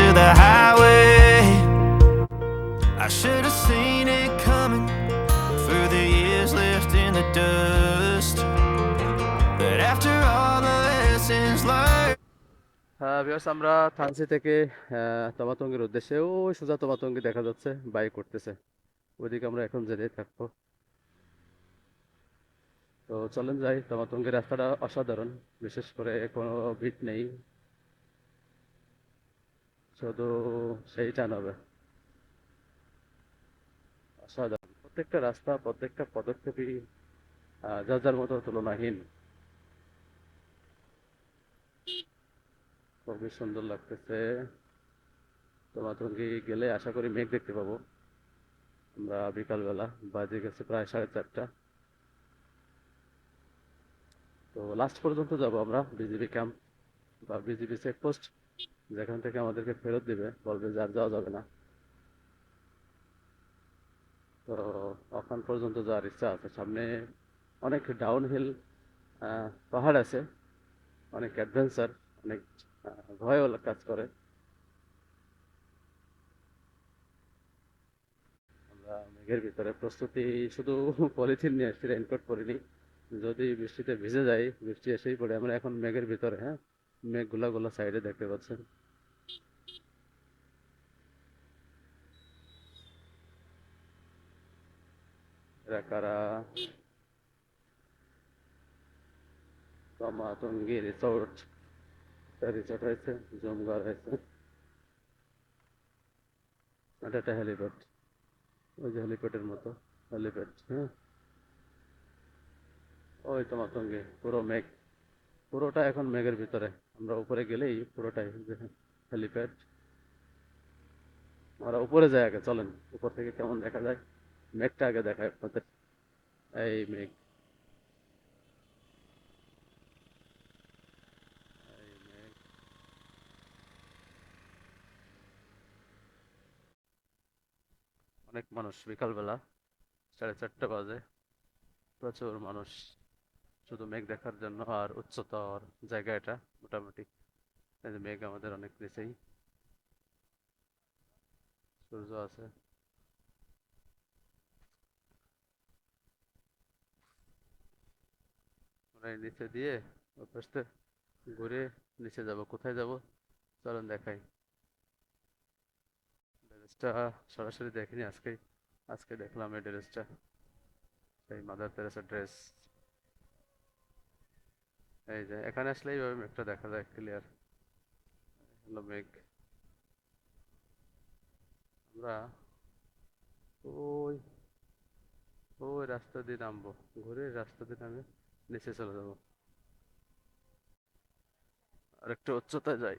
to the highway. I should have seen it coming through the years left in the dust. But after all the lessons learned. Viewers, আমরা থানচি থেকে তমাতঙ্গের উদ্দেশ্যে ওই সোজা তমাতঙ্গি দেখা যাচ্ছে, bike করতেছে ওইদিকে আমরা এখন যেতেই থাকবো। তো চলেন যাই। তমাতঙ্গের রাস্তাটা অসাধারণ, বিশেষ করে কোনো ভিড় নেই, শুধু সেই টান হবে। অসাধারণ প্রত্যেকটা রাস্তা, প্রত্যেকটা পদক্ষেপই যার যার মতো তুলনাহীন। খুবই সুন্দর লাগতেছে। তমাতঙ্গি গেলে আশা করি মেঘ দেখতে পাবো আমরা। বিকালবেলা বাজে গেছে প্রায় 4:30। তো লাস্ট পর্যন্ত যাব আমরা বিজিবি ক্যাম্প বা বিজিবি চেকপোস্ট, যেখান থেকে আমাদেরকে ফেরত দিবে, বলবে যে আর যাওয়া যাবে না। তো ওখান পর্যন্ত যাওয়ার ইচ্ছা আছে। সামনে অনেক ডাউন হিল পাহাড় আছে, অনেক অ্যাডভেঞ্চার, অনেক ভয়ও কাজ করে। আমরা মেঘের ভিতরে প্রস্তুতি, শুধু পলিথিন নিয়ে এসেছি, রেইনকোট পরিনি, যদি বৃষ্টিতে ভিজে যাই, বৃষ্টি এসেই পড়ে। আমরা এখন মেঘের ভিতরে, হ্যাঁ, মেঘ গুলা গুলা সাইডে দেখতে পাচ্ছেন। এরা কারা? তমাতঙ্গি রিসোর্ট, রিসোর্ট হয়েছে, জমঘর হয়েছে। এটা একটা হেলিপ্যাড, ওই যে হেলিপ্যাডের মতো হেলিপ্যাড, হ্যাঁ। ওই তমাতঙ্গি পুরো মেঘ, পুরোটা এখন মেঘের ভিতরে। আমরা উপরে গেলেই পুরোটাই হেলিপ্যাড। আমরা উপরে যাই আগে, চলেন উপর থেকে কেমন দেখা যায় মেঘটা আগে দেখায় আপনাদের। এই মেঘ, এই মেঘ। অনেক মানুষ, বিকালবেলা 4:30 বাজে, প্রচুর মানুষ শুধু মেঘ দেখার জন্য। আর উচ্চতর জায়গা এটা মোটামুটি। এই যে মেঘ আমাদের অনেক নিচেই, সূর্য আছে। আমরা এই নিচে দিয়ে ওই পাশ থেকে ঘুরে নিচে যাব। কোথায় যাব চলেন দেখাই। ড্রেসটা সরাসরি দেখিনি, আজকে আজকে দেখলাম এই ড্রেসটা, এই মাদার তেরেসার ড্রেস। এই যে এখানে আসলে এইভাবে মেঘটা দেখা যায় ক্লিয়ার। হলো মেঘ। আমরা ওই ওই রাস্তা দিয়ে নামবো, ঘুরে রাস্তা দিয়ে নামে নিচে চলে যাবো, আর একটু উচ্চতায় যাই।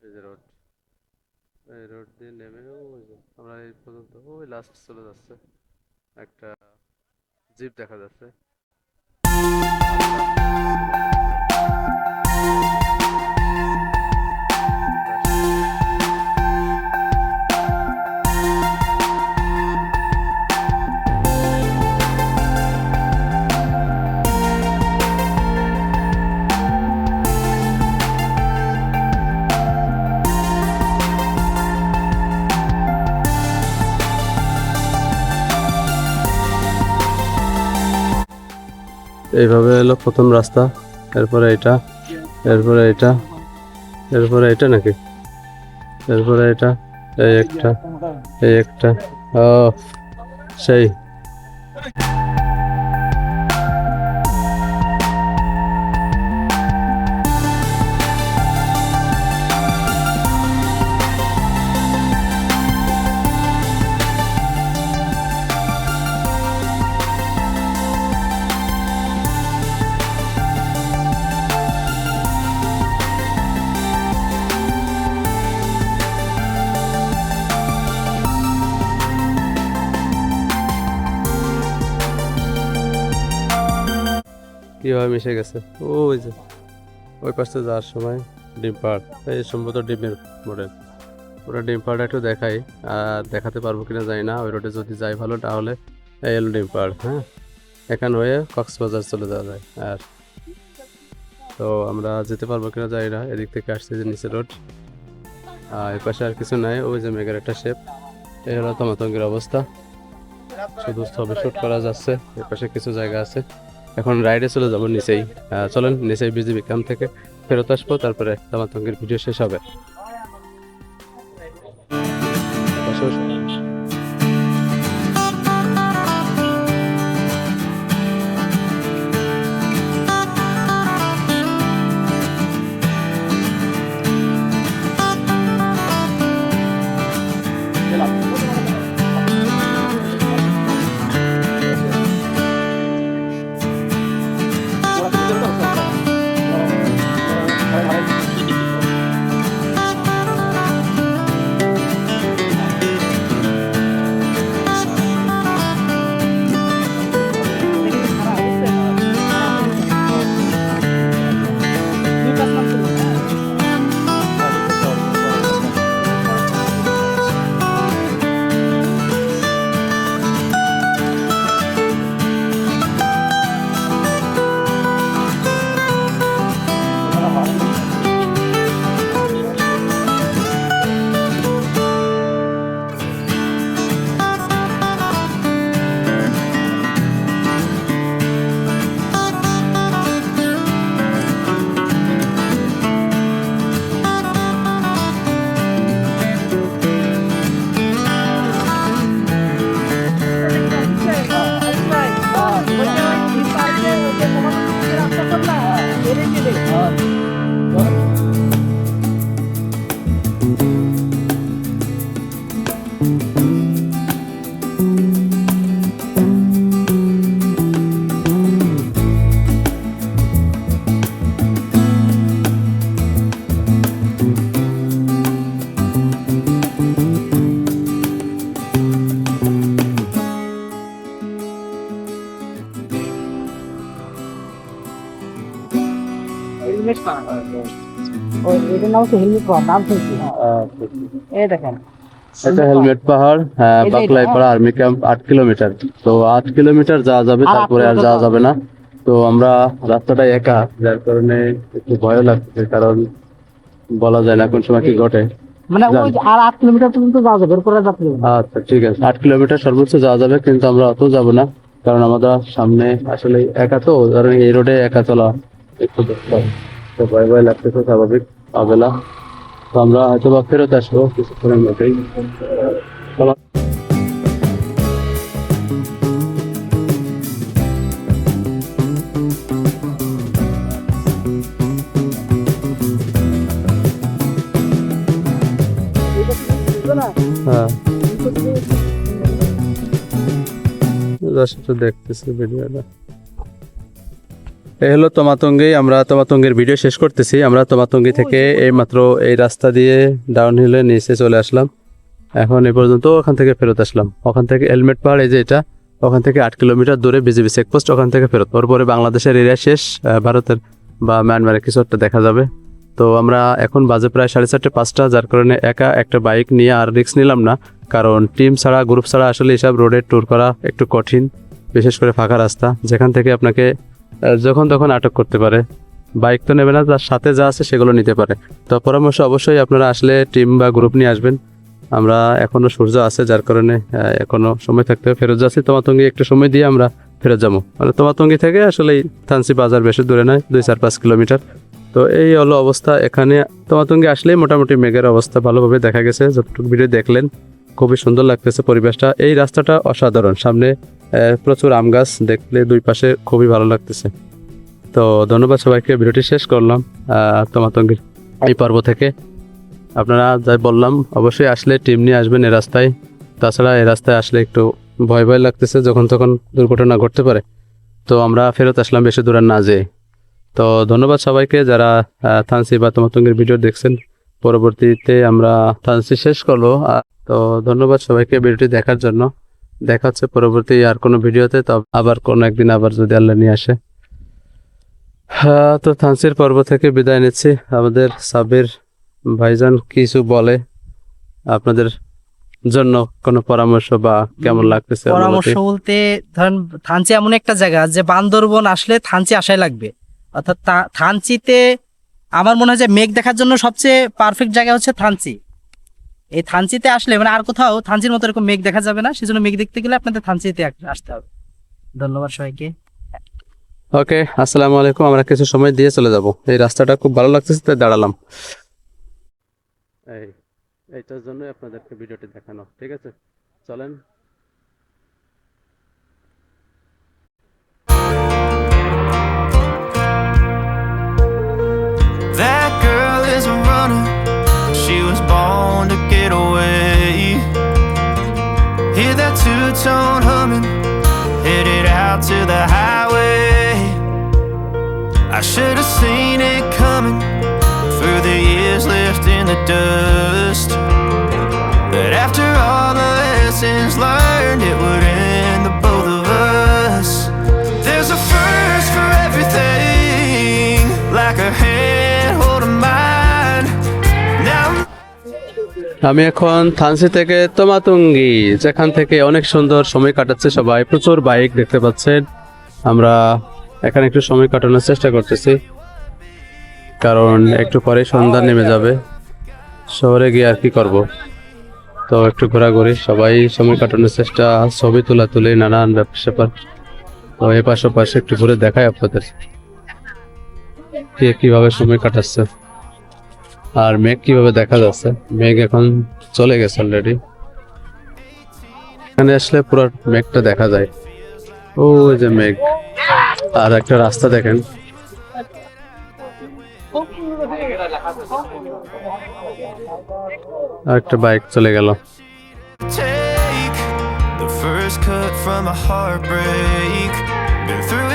এই যে রোড, এই রোড দিয়ে নেমে ওই যে আমরা এই পর্যন্ত ওই লাস্ট চলে যাচ্ছে, একটা জিপ দেখা যাচ্ছে। এইভাবে এলো প্রথম রাস্তা, এরপরে এটা, এরপরে এটা, এরপরে এটা নাকি, এরপরে এটা, এই একটা, এই একটা, ও সেই। কিভাবে মিশে গেছে ওই যে ওই পাশে যাওয়ার সময় ডিম পাড়, এই সম্ভবত ডিমের মডেল। ওরা ডিম পাড়টা একটু দেখাই, আর দেখাতে পারবো কিনা জানি না। ওই রোডে যদি যাই ভালো, তাহলে এই হলো ডিম পাহাড়। হ্যাঁ, এখান হয়ে কক্সবাজার চলে যাওয়া যায়। আর তো আমরা যেতে পারবো কিনা জানি না, এদিক থেকে আসছে যে নিচে রোড, এই পাশে আর কিছু নাই, ওই যে মেঘের একটা শেপ। এই হলো তমাতঙ্গের অবস্থা, শুধু ছবি শ্যুট করা যাচ্ছে। এর পাশে কিছু জায়গা আছে। এখন রাইডে চলে যাবো নিচেই। চলেন নিচেই বিজিবি ক্যাম্প থেকে ফেরত আসবো, তারপরে তমাতঙ্গের ভিডিও শেষ হবে। বসো, বসো। এটার নাম হচ্ছে হেলমেট পাহাড়, নাম শুনছি। এই দেখেন এটা হেলমেট পাহাড়, বাকলাইপাড়া আর্মি ক্যাম্প 8 কিলোমিটার। তো 8 কিলোমিটার যাওয়া যাবে, আর তারপরে আর যাওয়া যাবে না। তো আমরা রাস্তাটা একা, যার কারণে একটু ভয় লাগছে, কারণ বলা যায় না কোন সময় কি ঘটে। মানে ওই যে আর 8 কিলোমিটার পর্যন্ত যাওয়া যাবে, এরপরে যাত্রী আচ্ছা ঠিক আছে, 8 কিলোমিটার সর্বোচ্চ যাওয়া যাবে, কিন্তু আমরা অত যাব না, কারণ আমাদের সামনে আসলে একা, তো ধরেন এই রোডে একা চলা একটু দরকার। তো ভয় ভয় লাগতেছে, স্বাভাবিক পাবেলা। তো আমরা হয়তো বা ফেরত আসবো কিছুক্ষণের মধ্যেই। চলো। হ্যাঁ, দেখতেছি ভিডিওটা। এই হলো তমাতঙ্গি। আমরা তমাতঙ্গের ভিডিও শেষ করতেছি। আমরা তমাতঙ্গি থেকে এই মাত্র এই রাস্তা দিয়ে ডাউন হিলে নিচে চলে আসলাম। এখন এ পর্যন্ত ওখান থেকে ফেরত আসলাম। ওখান থেকে হেলমেট পাহাড়, এই যে এটা, ওখান থেকে 8 কিলোমিটার দূরে বিজিবি চেকপোস্ট, ওখান থেকে ফেরত। পরে বাংলাদেশের এরিয়া শেষ, ভারতের বা মায়ানমারের কিছু একটা দেখা যাবে। তো আমরা এখন বাজে প্রায় 4:30 5টা, যার কারণে একা একটা বাইক নিয়ে আর রিস্ক নিলাম না, কারণ টিম ছাড়া, গ্রুপ ছাড়া আসলে এসব রোডে ট্যুর করা একটু কঠিন, বিশেষ করে ফাঁকা রাস্তা যেখান থেকে আপনাকে যখন তখন আটক করতে পারে। বাইক তো নেবে না, তার সাথে যা আছে সেগুলো নিতে পারে। তো পরামর্শ অবশ্যই আপনারা আসলে টিম বা গ্রুপ নিয়ে আসবেন। আমরা এখনো সূর্য আছে, যার কারণে এখনো সময় থাকতে ফেরত যাচ্ছি। তমাতঙ্গি একটু সময় দিয়ে আমরা ফেরত যাবো। মানে তমাতঙ্গি থেকে আসলে থানসি বাজার বেশি দূরে নয়, 2-4-5 কিলোমিটার। তো এই হলো অবস্থা এখানে। তমাতঙ্গি আসলেই মোটামুটি মেঘের অবস্থা ভালোভাবে দেখা গেছে, যতটুকু ভিডিও দেখলেন। খুবই সুন্দর লাগতেছে পরিবেশটা, এই রাস্তাটা অসাধারণ। সামনে প্রচুর আম গাছ, দেখলে দুই পাশে খুবই ভালো লাগতেছে। তো ধন্যবাদ সবাইকে, ভিডিওটি শেষ করলাম তমাতঙ্গির এই পর্ব থেকে। আপনারা যাই বললাম, অবশ্যই আসলে টিম নিয়ে আসবেন এই রাস্তায়। তাছাড়া এই রাস্তায় আসলে একটু ভয় ভয় লাগতেছে, যখন তখন দুর্ঘটনা ঘটতে পারে। তো আমরা ফেরত আসলাম বেশি দূরে না যেয়ে। তো ধন্যবাদ সবাইকে যারা থানসি বা তমাতঙ্গির ভিডিও দেখছেন। পরবর্তীতে আমরা থানসি শেষ করলো। তো ধন্যবাদ সবাইকে ভিডিওটি দেখার জন্য। দেখা হচ্ছে পরবর্তী আর কোনো ভিডিওতে, তো আবার কোনো একদিন আবার যদি আল্লাহ নিয়ে আসে। তো থানসির পর্ব থেকে বিদায় নিচ্ছি। আমাদের সাবির ভাইজান কিছু বলে আপনাদের জন্য কোনো পরামর্শ বা কেমন লাগতেছে পরামর্শ অনুভূতি? বলতে ধরেন থানচি এমন একটা জায়গা যে বান্দরবন আসলে থানচি আসাই লাগবে। অর্থাৎ থানচিতে আমার মনে হয় যে মেঘ দেখার জন্য সবচেয়ে পারফেক্ট জায়গা হচ্ছে থানচি। এই থানচিতে আসলে মানে আর কোথাও থানচির মতো এরকম মেঘ দেখা যাবে না, সেজন্য মেঘ দেখতে গেলে আপনাদের থানচিতে আসতে হবে। ধন্যবাদ সবাইকে। ওকে, আসসালামু আলাইকুম। আমরা কিছু সময় দিয়ে চলে যাব। এই রাস্তাটা খুব ভালো লাগতেছে তাই দাঁড়ালাম। এইটার জন্য আপনাদেরকে ভিডিওটি দেখানো, ঠিক আছে? চলেন। That girl is a runner. She was born to get away. Hear that two-tone humming, headed out to the highway. I should have seen it coming through the years left in the dust. But after all the lessons learned, it would end the both of us. There's a first for everything, like a hand holding mine. Now আমি এখন থানচি থেকে তোমাতুঙ্গি, যেখান থেকে অনেক সুন্দর সময় কাটাচ্ছে সবাই। প্রচুর বাইক দেখতে পাচ্ছেন। আমরা এখানে একটু সময় কাটানোর চেষ্টা করতেছি, কারণ একটু পরে সন্ধ্যা নেমে যাবে। শহরে গিয়ে আর কি করব, তো একটু ঘোরাঘুরি, সবাই সময় কাটানোর চেষ্টা, ছবি তোলা তুলে নানান ব্যাপার। তো এই পাশে একটু ঘুরে দেখাই আপনাদের কে কিভাবে সময় কাটাচ্ছে আর মেঘ কিভাবে দেখা যাচ্ছে। মেঘ এখন চলে গেছে অলরেডি। এখানে আসলে পুরো মেঘটা দেখা যায়। ও যে মেঘ, আর একটা রাস্তা দেখেন। আর একটা বাইক চলে গেল। take the first cut from a heartbreak. Been through